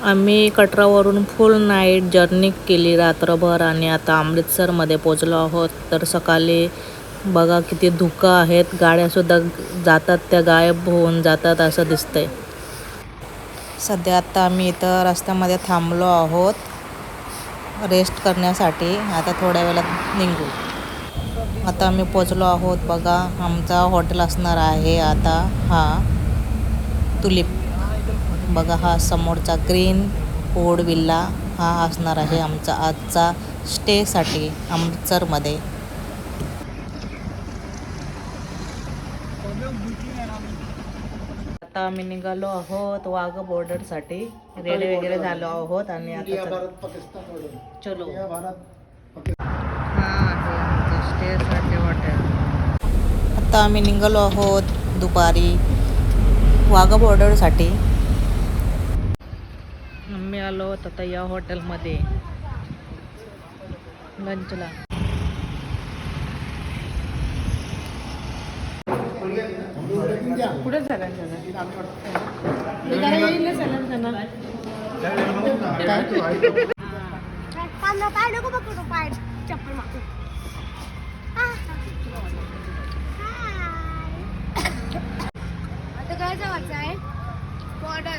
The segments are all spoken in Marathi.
आम्ही कटरावरून फुल नाईट जर्नी केली रात्रभर आणि आता अमृतसरमध्ये पोचलो आहोत. तर सकाळी बघा किती धुकं आहेत, गाड्यासुद्धा जातात त्या गायब होऊन जातात असं दिसतंय. सध्या आता आम्ही इथं रस्त्यामध्ये थांबलो आहोत रेस्ट करण्यासाठी. आता थोड्या वेळात निघू. आता आम्ही पोचलो आहोत. बघा आमचा हॉटेल असणार आहे आता हा तुलिप. बघा हा समोरचा ग्रीन वूड विल्ला हा असणार आहे आमचा आजचा स्टेसाठी अमृतसरमध्ये. आता आम्ही निघालो आहोत वाघा बॉर्डरसाठी. रेडी वगैरे झालो आहोत आणि आता चलो. हा आहे आमचं स्टेसाठी हॉटेल. आता आम्ही निघालो आहोत दुपारी वाघा बॉर्डरसाठी. आम्ही आलो आहोत आता या हॉटेलमध्ये लंचला. कुठे झाला काय जायचं आहे बॉर्डर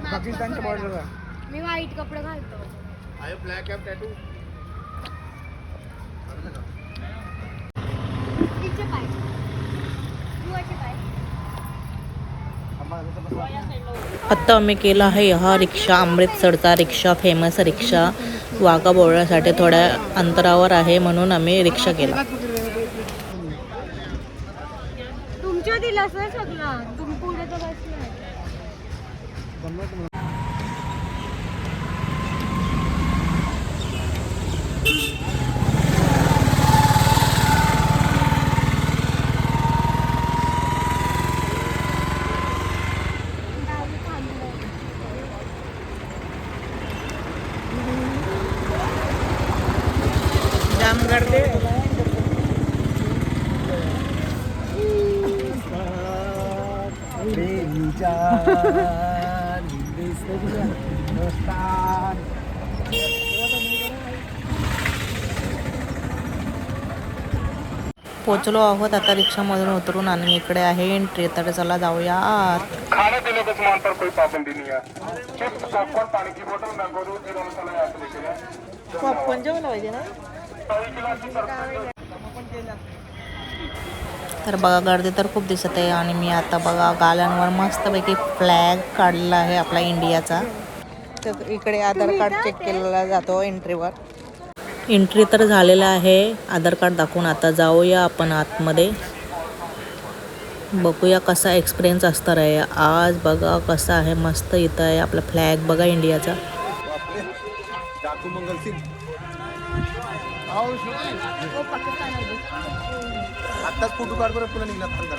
पाकिस्तानच्या बॉर्डरला. मी व्हाईट कपडे घालतो. I black cap tattoo. तिचे पाय दुवाचे पाय. आता आम्ही केला आहे हा रिक्षा अमृतसरचा रिक्षा फेमस रिक्षा वाघा बॉर्डरसाठी थोड्या अंतरावर आहे म्हणून आम्ही रिक्षा केला. तुमच्या दिला सर सगळं तुम्ही पुढे तर बसलाय. जाम गर्दी. पोचलो आहोत आता रिक्षामधून उतरून आणि इकडे आहे एंट्री. तर चला जाऊया आत. खाने पीने के सामान पर कोई पाबंदी नहीं है. चिप्स पॉपकॉर्न पानी की बोतल मैंगो जूस जीरा मसाला यहाँ से लेके जाए. पॉपकॉर्न जेवण पाहिजे ना. तर बघा गर्दी तर खूप दिसत आहे आणि मी आता बघा गाल्यांवर मस्तपैकी फ्लॅग काढलेला आहे आपला इंडियाचा. तर इकडे आधार कार्ड चेक केलेला जातो एंट्रीवर. एंट्री तर झालेला आहे आधार कार्ड दाखवून. आता जाऊया आपण आतमध्ये, बघूया कसा एक्सपिरियन्स असणार आहे आज. बघा कसा आहे मस्त. इथं आहे आपला फ्लॅग बघा इंडियाचा. आताच फोटो काढ बरं पुन्हा निघला अंदर.